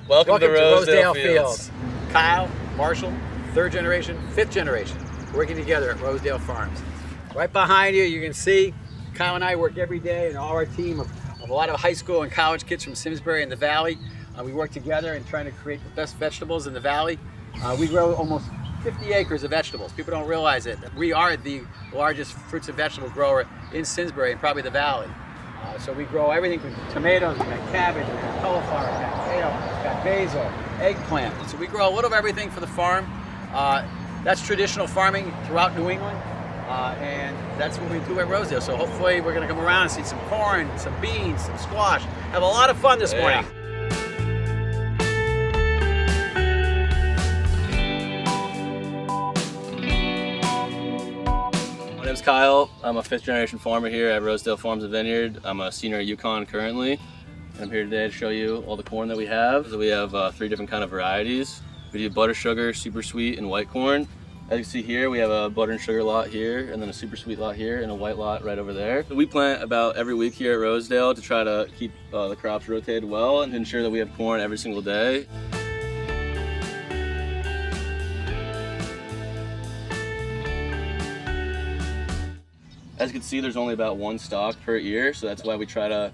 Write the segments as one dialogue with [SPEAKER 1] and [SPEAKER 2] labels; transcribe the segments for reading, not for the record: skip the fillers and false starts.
[SPEAKER 1] Welcome to Rosedale
[SPEAKER 2] Fields. Kyle, Marshall, third generation, fifth generation, working together at Rosedale Farms. Right behind you, you can see Kyle and I work every day, and all our team of a lot of high school and college kids from Simsbury and the Valley. We work together in trying to create the best vegetables in the Valley. We grow almost 50 acres of vegetables. People don't realize it. We are the largest fruits and vegetable grower in Simsbury and probably the Valley. So we grow everything from tomatoes, we've got cabbage, we've got cauliflower, we've got potato, we've got basil, eggplant. So we grow a little of everything for the farm. That's traditional farming throughout New England. And that's what we do at Rosedale. So hopefully we're going to come around and see some corn, some beans, some squash. Have a lot of fun this morning.
[SPEAKER 1] My name's Kyle. I'm a fifth generation farmer here at Rosedale Farms and Vineyard. I'm a senior at Yukon currently. And I'm here today to show you all the corn that we have. So we have 3 different kind of varieties. We do butter sugar, super sweet, and white corn. As you can see here, we have a butter and sugar lot here, and then a super sweet lot here, and a white lot right over there. So we plant about every week here at Rosedale to try to keep the crops rotated well and to ensure that we have corn every single day. As you can see, there's only about 1 stalk per ear, so that's why we try to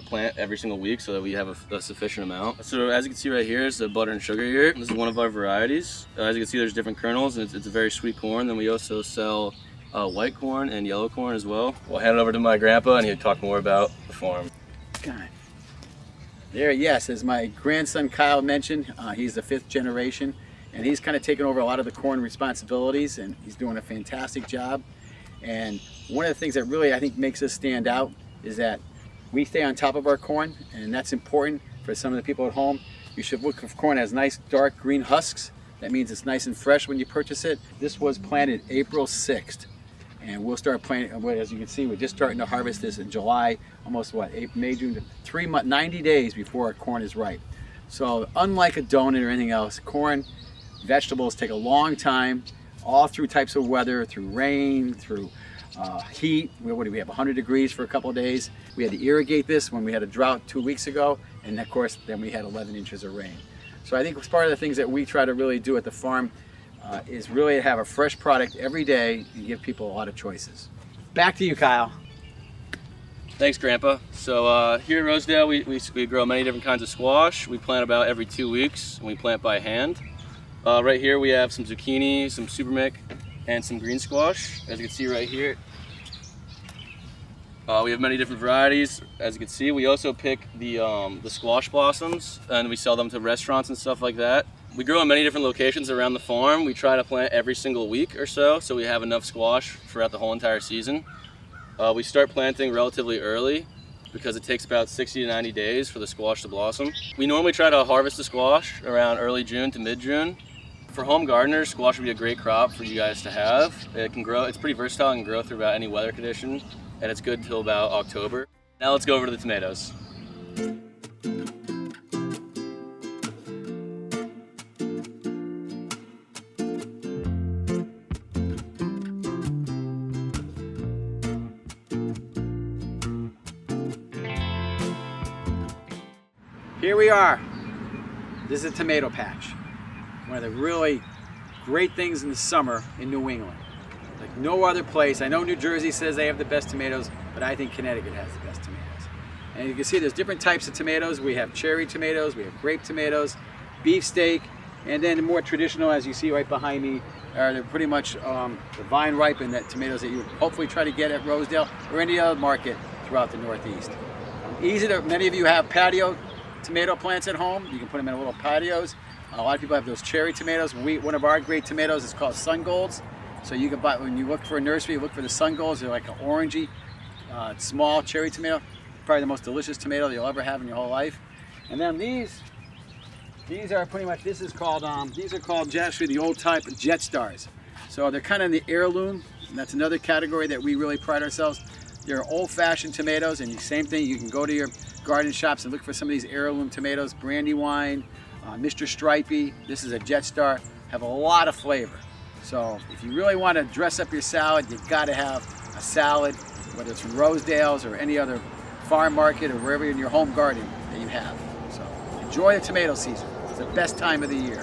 [SPEAKER 1] plant every single week so that we have a sufficient amount. So as you can see right here is the butter and sugar ear. This is one of our varieties. As you can see, there's different kernels, and it's a very sweet corn. Then we also sell white corn and yellow corn as well. We'll hand it over to my grandpa and he'll talk more about the farm.
[SPEAKER 2] God. There, yes, as my grandson Kyle mentioned, he's the 5th generation, and he's kind of taken over a lot of the corn responsibilities, and he's doing a fantastic job. And one of the things that really I think makes us stand out is that we stay on top of our corn, and that's important for some of the people at home. You should look for corn that has nice dark green husks. That means it's nice and fresh when you purchase it. This was planted April 6th, and we'll start planting, as you can see, we're just starting to harvest this in July, almost what, April, May, June, 90 days before our corn is ripe. So unlike a donut or anything else, corn, vegetables take a long time, all through types of weather, through rain, through heat. What do we have, 100 degrees for a couple of days. We had to irrigate this when we had a drought 2 weeks ago, and of course then we had 11 inches of rain. So I think it's part of the things that we try to really do at the farm is really have a fresh product every day and give people a lot of choices. Back to you, Kyle.
[SPEAKER 1] Thanks, Grandpa. So here at Rosedale, we grow many different kinds of squash. We plant about every 2 weeks, and we plant by hand. Right here we have some zucchini, some supermic, and some green squash. As you can see right here, we have many different varieties. As you can see, we also pick the squash blossoms, and we sell them to restaurants and stuff like that. We grow in many different locations around the farm. We try to plant every single week or so we have enough squash throughout the whole entire season. We start planting relatively early because it takes about 60 to 90 days for the squash to blossom. We normally try to harvest the squash around early June to mid-June. For home gardeners, squash would be a great crop for you guys to have. It can grow, it's pretty versatile and can grow through about any weather condition, and it's good till about October. Now let's go over to the tomatoes.
[SPEAKER 2] Here we are. This is a tomato patch. One of the really great things in the summer in New England. Like no other place. I know New Jersey says they have the best tomatoes, but I think Connecticut has the best tomatoes. And you can see there's different types of tomatoes. We have cherry tomatoes, we have grape tomatoes, beefsteak, and then the more traditional, as you see right behind me, are they're pretty much the vine ripened tomatoes that you hopefully try to get at Rosedale or any other market throughout the Northeast. Many of you have patio tomato plants at home. You can put them in little patios. A lot of people have those cherry tomatoes. One of our great tomatoes is called Sun Golds. So you can buy, when you look for a nursery, you look for the Sun Golds. They're like an orangey, small cherry tomato. Probably the most delicious tomato you'll ever have in your whole life. And then these are pretty much, these are called actually the old type Jet Stars. So they're kind of the heirloom, and that's another category that we really pride ourselves. They're old-fashioned tomatoes, and the same thing, you can go to your garden shops and look for some of these heirloom tomatoes, Brandywine, Mr. Stripey. This is a Jet Star, have a lot of flavor. So if you really want to dress up your salad, you've got to have a salad, whether it's from Rosedale's or any other farm market or wherever in your home garden that you have. So enjoy the tomato season. It's the best time of the year.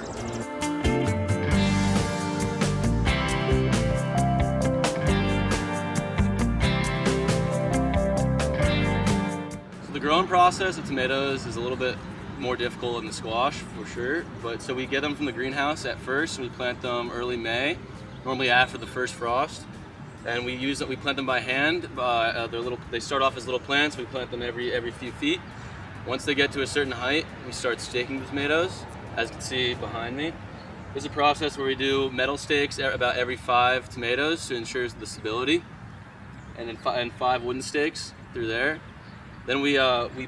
[SPEAKER 1] So the growing process of tomatoes is a little bit more difficult than the squash, for sure. But so we get them from the greenhouse at first. We plant them early May, normally after the first frost. And we plant them by hand. They start off as little plants. We plant them every few feet. Once they get to a certain height, we start staking the tomatoes. As you can see behind me, there's a process where we do metal stakes about every 5 tomatoes to ensure the stability, and then 5 wooden stakes through there. Then we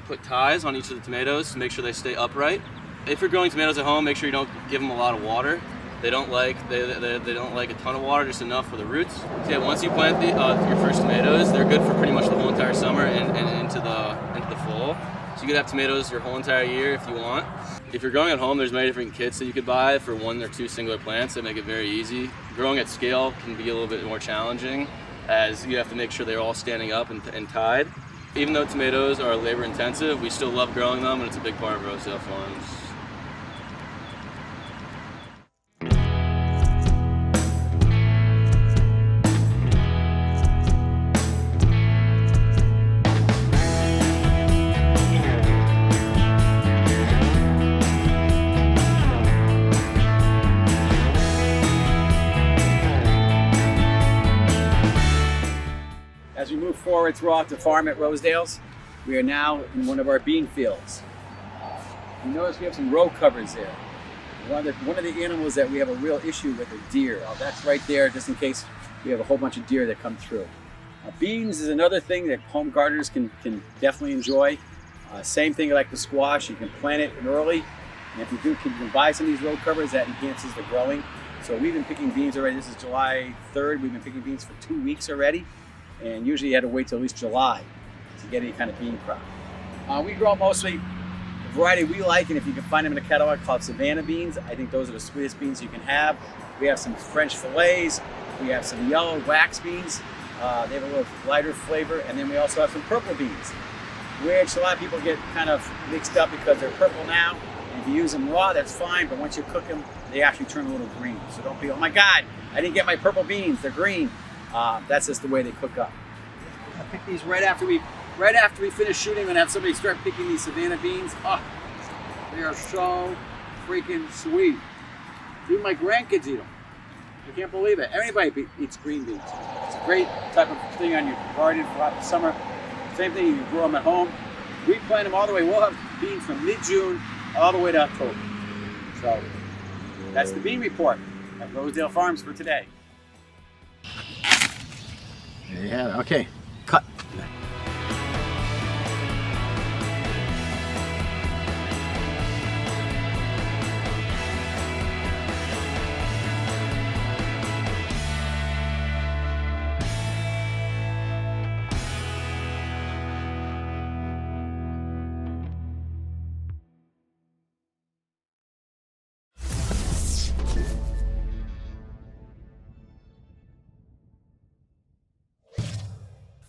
[SPEAKER 1] put ties on each of the tomatoes to make sure they stay upright. If you're growing tomatoes at home, make sure you don't give them a lot of water. They don't like a ton of water, just enough for the roots. So yeah, once you plant your first tomatoes, they're good for pretty much the whole entire summer and into the fall. So you could have tomatoes your whole entire year if you want. If you're growing at home, there's many different kits that you could buy for 1 or 2 singular plants that make it very easy. Growing at scale can be a little bit more challenging, as you have to make sure they're all standing up and tied. Even though tomatoes are labor intensive, we still love growing them, and it's a big part of Rosedale Farms.
[SPEAKER 2] As we move forward throughout the farm at Rosedale's, we are now in one of our bean fields. You notice we have some row covers there. One of the animals that we have a real issue with are deer. Oh, that's right there, just in case we have a whole bunch of deer that come through. Beans is another thing that home gardeners can definitely enjoy. Same thing like the squash, you can plant it early, and if you do, you can buy some of these row covers that enhances the growing. So we've been picking beans already. This is July 3rd. We've been picking beans for 2 weeks already. And usually you had to wait till at least July to get any kind of bean crop. We grow mostly the variety we like, and if you can find them in a catalog called Savannah beans, I think those are the sweetest beans you can have. We have some French fillets, we have some yellow wax beans, they have a little lighter flavor, and then we also have some purple beans, which a lot of people get kind of mixed up because they're purple now, and if you use them raw, that's fine, but once you cook them, they actually turn a little green. So don't be, oh my God, I didn't get my purple beans, they're green. That's just the way they cook up. I picked these right after we finish shooting, and have somebody start picking these Savannah beans. Oh, they are so freaking sweet. Even my grandkids eat them. I can't believe it. Everybody eats green beans. It's a great type of thing on your garden throughout the summer. Same thing, you can grow them at home. We plant them all the way. We'll have beans from mid-June all the way to October. So that's the bean report at Rosedale Farms for today. There you have it. Okay, cut.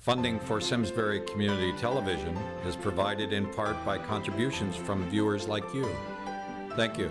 [SPEAKER 3] Funding for Simsbury Community Television is provided in part by contributions from viewers like you. Thank you.